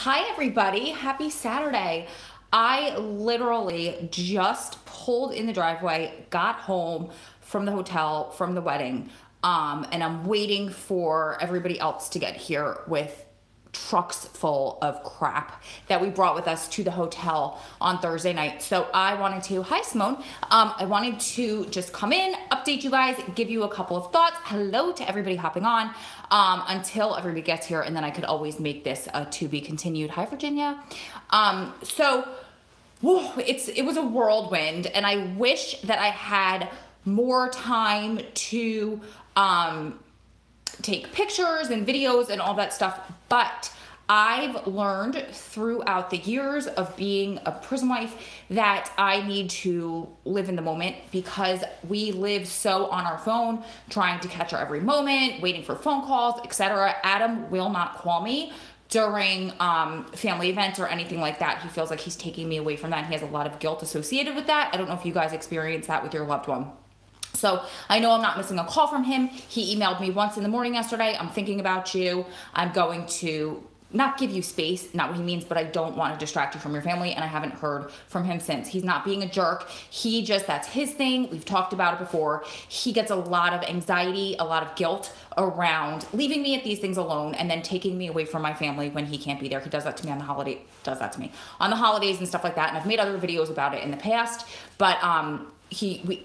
Hi everybody, happy Saturday. I literally just pulled in the driveway, got home from the hotel, from the wedding, and I'm waiting for everybody else to get here with trucks full of crap that we brought with us to the hotel on Thursday night. So I wanted to, hi Simone, I wanted to just come in, update you guys, give you a couple of thoughts. Hello to everybody hopping on until everybody gets here, and then I could always make this a to be continued. Hi Virginia. It was a whirlwind, and I wish that I had more time to take pictures and videos and all that stuff, but I've learned throughout the years of being a prison wife that I need to live in the moment, because we live so on our phone, trying to catch our every moment, waiting for phone calls, etc. Adam will not call me during family events or anything like that. He feels like he's taking me away from that. He has a lot of guilt associated with that. I don't know if you guys experience that with your loved one. So I know I'm not missing a call from him. He emailed me once in the morning yesterday. I'm thinking about you. I'm going to not give you space, not what he means, but I don't want to distract you from your family. And I haven't heard from him since. He's not being a jerk. That's his thing. We've talked about it before. He gets a lot of anxiety, a lot of guilt around leaving me at these things alone and then taking me away from my family when he can't be there. He does that to me on the holidays and stuff like that. And I've made other videos about it in the past, but, he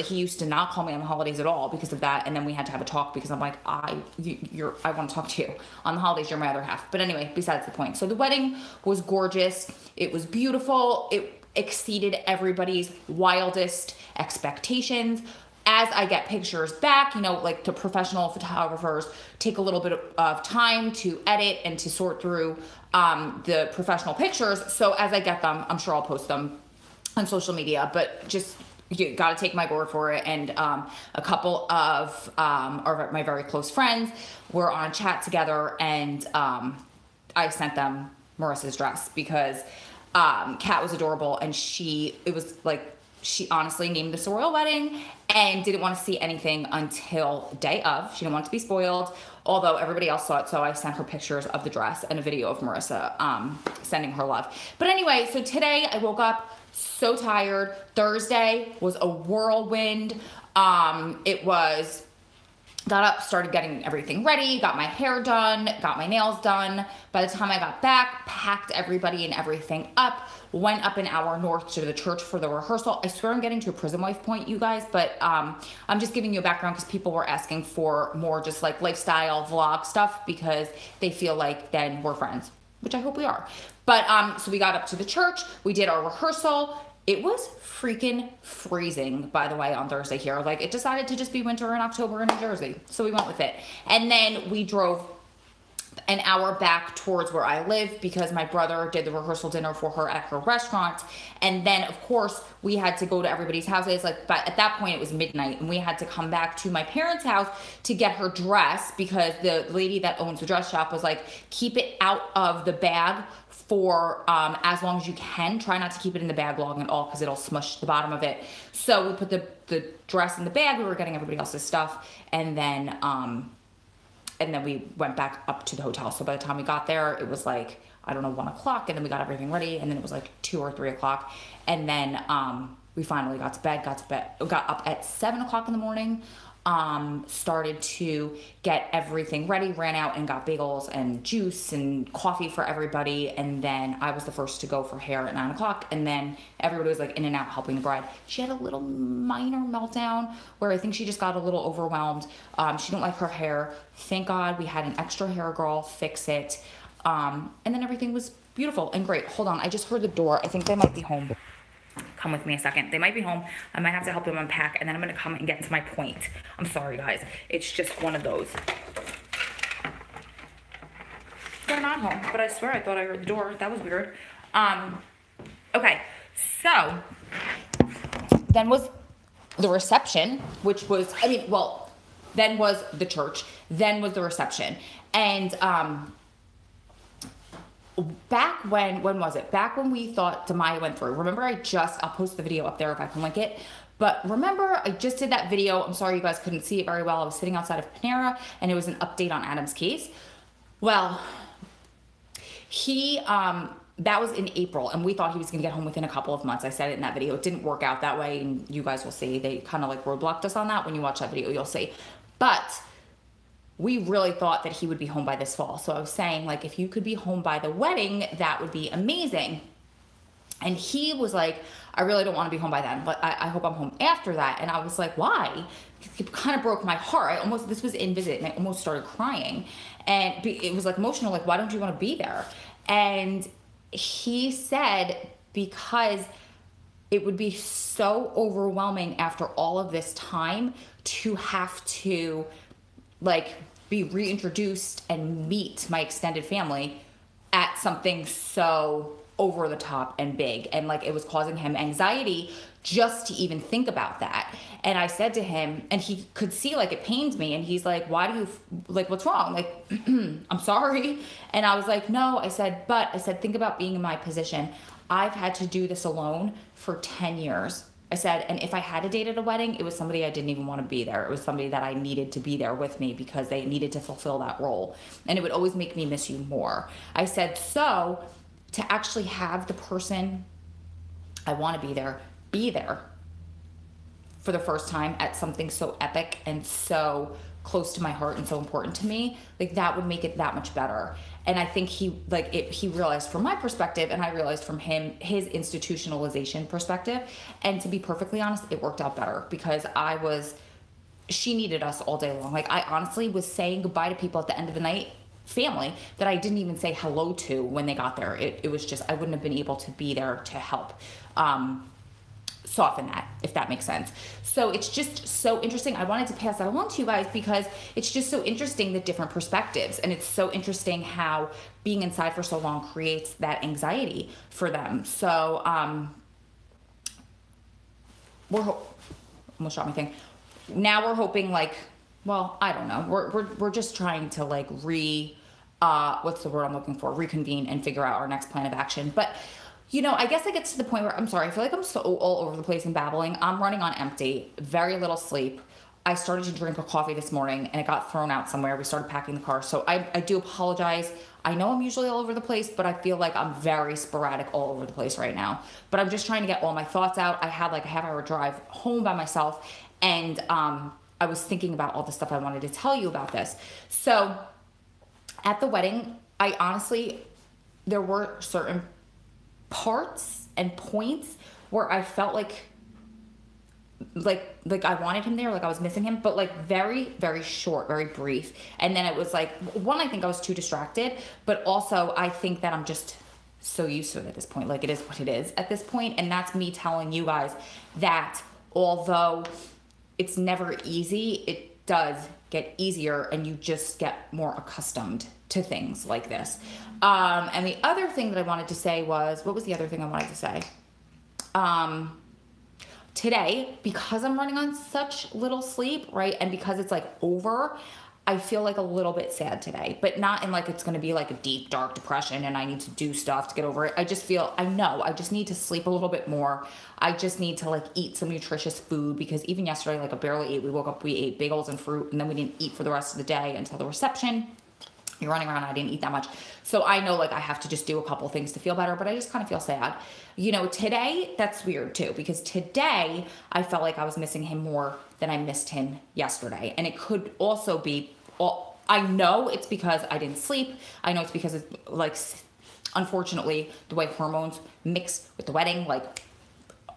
used to not call me on the holidays at all because of that, and then we had to have a talk because I'm like, I want to talk to you on the holidays. You're my other half. But anyway, besides the point. So the wedding was gorgeous. It was beautiful. It exceeded everybody's wildest expectations. As I get pictures back, like the professional photographers take a little bit of time to edit and to sort through the professional pictures. So as I get them, I'm sure I'll post them on social media, but just, you got to take my word for it. And a couple of my very close friends were on a chat together, and I sent them Marissa's dress because Kat was adorable, and she honestly named this a royal wedding and didn't want to see anything until day of. She didn't want to be spoiled, although everybody else saw it. So I sent her pictures of the dress and a video of Marissa sending her love. But anyway, so today I woke up so tired. Thursday was a whirlwind. Got up, started getting everything ready, got my hair done, got my nails done. By the time I got back, packed everybody and everything up, went up an hour north to the church for the rehearsal. I swear I'm getting to a prison wife point, you guys, but I'm just giving you a background because people were asking for more just like lifestyle vlog stuff because they feel like then we're friends, which I hope we are. But so we got up to the church, we did our rehearsal. It was freaking freezing, by the way, on Thursday here. Like, it decided to just be winter in October in New Jersey. So we went with it. And then we drove an hour back towards where I live because my brother did the rehearsal dinner for her at her restaurant. And then, of course, we had to go to everybody's houses. But at that point, it was midnight, and we had to come back to my parents' house to get her dress because the lady that owns the dress shop was like, keep it out of the bag for as long as you can. Try not to keep it in the bag long at all because it'll smush the bottom of it. So we put the dress in the bag. We were getting everybody else's stuff, and then we went back up to the hotel. So by the time we got there, it was like, I don't know, 1 o'clock, and then we got everything ready, and then it was like 2 or 3 o'clock, and then we finally got up at 7 o'clock in the morning. Started to get everything ready, ran out and got bagels and juice and coffee for everybody. And then I was the first to go for hair at 9 o'clock. And then everybody was like in and out helping the bride. She had a little minor meltdown where I think she just got a little overwhelmed. She didn't like her hair. Thank God we had an extra hair girl fix it. And then everything was beautiful and great. Hold on. I just heard the door. I think they might be home. Come with me a second. They might be home. I might have to help them unpack, and then I'm going to come and get to my point. I'm sorry, guys. It's just one of those. They're not home, but I swear I thought I heard the door. That was weird. Okay, so then was the reception, which was, then was the church, then was the reception. And back when was it? Back when we thought Demaya went through. Remember I'll post the video up there if I can link it. But remember, I just did that video. I'm sorry you guys couldn't see it very well. I was sitting outside of Panera, and it was an update on Adam's case. Well, He, that was in April, and we thought he was going to get home within a couple of months. I said it in that video. It didn't work out that way, and you guys will see. They kind of like roadblocked us on that. When you watch that video, you'll see. But we really thought that he would be home by this fall. So I was saying, like, if you could be home by the wedding, that would be amazing. And he was like, I really don't want to be home by then, but I hope I'm home after that. And I was like, why? It kind of broke my heart. This was in visit, and I almost started crying. And it was like emotional, like, why don't you want to be there? And he said, because it would be so overwhelming after all of this time to have to, like, be reintroduced and meet my extended family at something so over the top and big, and like it was causing him anxiety just to even think about that. And I said to him, and he could see like it pains me, and he's like, why do you, like, what's wrong? Like, I'm sorry. And I was like, no. I said, think about being in my position. I've had to do this alone for 10 years. I said, and if I had a date at a wedding, it was somebody I didn't even want to be there. It was somebody that I needed to be there with me because they needed to fulfill that role. And it would always make me miss you more. I said, so to actually have the person I want to be there for the first time at something so epic and so close to my heart and so important to me, like, that would make it that much better. And I think he realized from my perspective, and I realized from him, his institutionalization perspective. And to be perfectly honest, it worked out better because she needed us all day long. Like, I honestly was saying goodbye to people at the end of the night, family that I didn't even say hello to when they got there. It was just, I wouldn't have been able to be there to help soften that, if that makes sense. So it's just so interesting. I wanted to pass that along to you guys because it's just so interesting, the different perspectives. And it's so interesting how being inside for so long creates that anxiety for them. So almost shot my thing. Now we're hoping, like, well, I don't know. We're just trying to, like, what's the word I'm looking for? Reconvene and figure out our next plan of action. But, you know, I guess I get to the point where, I'm sorry, I feel like I'm so all over the place and babbling. I'm running on empty, very little sleep. I started to drink a coffee this morning and it got thrown out somewhere. We started packing the car. So I do apologize. I know I'm usually all over the place, but I feel like I'm very sporadic all over the place right now. But I'm just trying to get all my thoughts out. I had like a half-hour drive home by myself, and I was thinking about all the stuff I wanted to tell you about this. So at the wedding, I honestly, there were certain parts and points where I felt like I wanted him there, like I was missing him, but like very, very short, very brief. And then it was like, one, I think I was too distracted, but also I think that I'm just so used to it at this point. Like, it is what it is at this point. And that's me telling you guys that although it's never easy, it does get easier and you just get more accustomed to things like this. And the other thing that I wanted to say was, what was the other thing I wanted to say? Today, because I'm running on such little sleep, right? And because it's like over, I feel like a little bit sad today, but not in like it's going to be like a deep, dark depression and I need to do stuff to get over it. I just feel, I know, I just need to sleep a little bit more. I just need to like eat some nutritious food, because even yesterday, like I barely ate. We woke up, we ate bagels and fruit, and then we didn't eat for the rest of the day until the reception. You're running around, I didn't eat that much. So I know like I have to just do a couple things to feel better, but I just kind of feel sad. You know, today, that's weird too, because today I felt like I was missing him more than I missed him yesterday. And it could also be, I know it's because I didn't sleep. I know it's because it's like, unfortunately, the way hormones mix with the wedding, like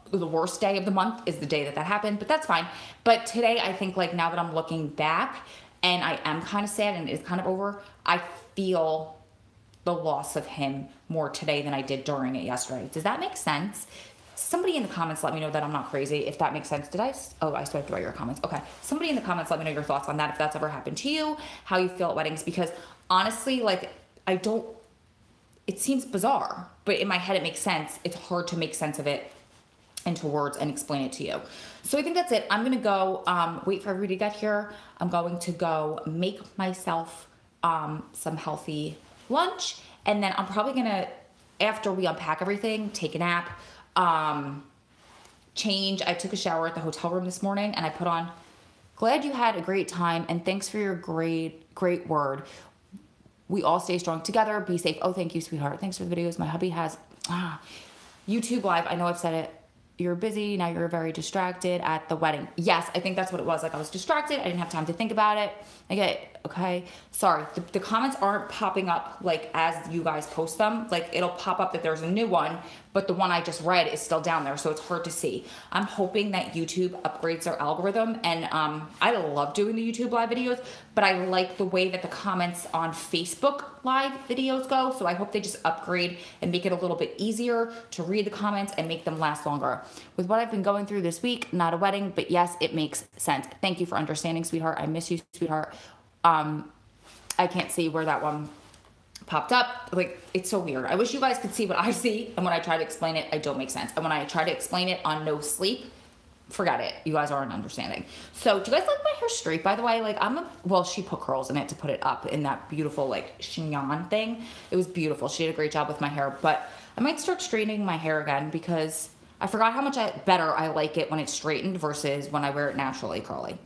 the worst day of the month is the day that happened, but that's fine. But today, I think like now that I'm looking back, and I am kind of sad and it's kind of over, I feel the loss of him more today than I did during it yesterday. Does that make sense? Somebody in the comments let me know that I'm not crazy, if that makes sense. I swiped away your comments. Okay. Somebody in the comments let me know your thoughts on that, if that's ever happened to you, how you feel at weddings, because honestly, like it seems bizarre, but in my head it makes sense. It's hard to make sense of it into words and explain it to you. So I think that's it. I'm going to go wait for everybody to get here. I'm going to go make myself some healthy lunch. And then I'm probably going to, after we unpack everything, take a nap, change. I took a shower at the hotel room this morning and I put on, glad you had a great time and thanks for your great word. We all stay strong together. Be safe. Oh, thank you, sweetheart. Thanks for the videos. My hubby has YouTube live. I know I've said it. You're busy. Now you're very distracted at the wedding. Yes, I think that's what it was. Like, I was distracted. I didn't have time to think about it. I get it. Okay. Sorry. The comments aren't popping up like as you guys post them. Like, it'll pop up that there's a new one, but the one I just read is still down there. So it's hard to see. I'm hoping that YouTube upgrades their algorithm. And I love doing the YouTube live videos, but I like the way that the comments on Facebook live videos go. So I hope they just upgrade and make it a little bit easier to read the comments and make them last longer. With what I've been going through this week, not a wedding, but yes, it makes sense. Thank you for understanding, sweetheart. I miss you, sweetheart. I can't see where that one popped up. Like, it's so weird. I wish you guys could see what I see, and when I try to explain it, I don't make sense. And when I try to explain it on no sleep, forget it. You guys aren't understanding. So, do you guys like my hair straight, by the way? Like, well, she put curls in it to put it up in that beautiful, like, chignon thing. It was beautiful. She did a great job with my hair, but I might start straightening my hair again because I forgot how much better I like it when it's straightened versus when I wear it naturally curly.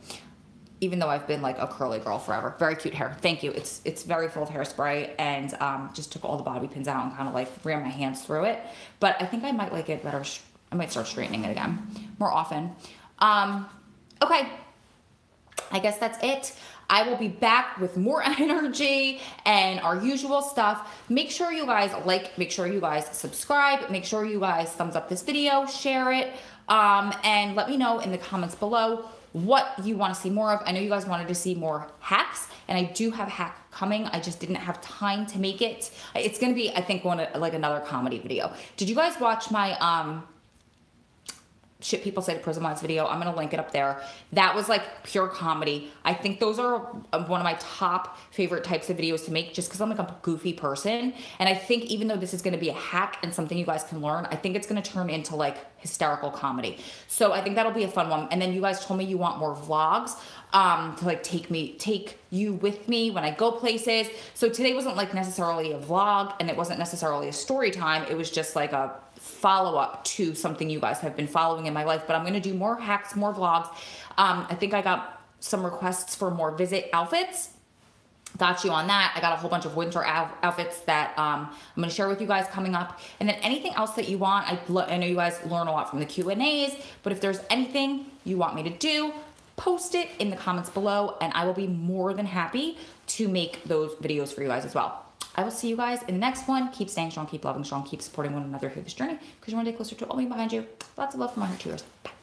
Even though I've been like a curly girl forever. Very cute hair. Thank you. It's very full of hairspray, and just took all the bobby pins out and kind of like ran my hands through it. But I think I might like it better. I might start straightening it again more often. Okay. I guess that's it. I will be back with more energy and our usual stuff. Make sure you guys like, make sure you guys subscribe, make sure you guys thumbs up this video, share it, and let me know in the comments below what you want to see more of. I know you guys wanted to see more hacks, and I do have a hack coming. I just didn't have time to make it. It's going to be, I think, like another comedy video. Did you guys watch my shit people say to prison wives video? I'm going to link it up there. That was like pure comedy. I think those are one of my top favorite types of videos to make, just because I'm like a goofy person. And I think even though this is going to be a hack and something you guys can learn, I think it's going to turn into like hysterical comedy. So I think that'll be a fun one. And then you guys told me you want more vlogs to like take you with me when I go places. So today wasn't like necessarily a vlog, and it wasn't necessarily a story time. It was just like a follow-up to something you guys have been following in my life. But I'm going to do more hacks, more vlogs. I think I got some requests for more visit outfits. Got you on that. I got a whole bunch of winter outfits that I'm going to share with you guys coming up. And then anything else that you want, I know you guys learn a lot from the Q&As, but if there's anything you want me to do, post it in the comments below, and I will be more than happy to make those videos for you guys as well. I will see you guys in the next one. Keep staying strong, keep loving strong, keep supporting one another through this journey, because you want to get closer to all me behind you. Lots of love from my heart to yours. Bye.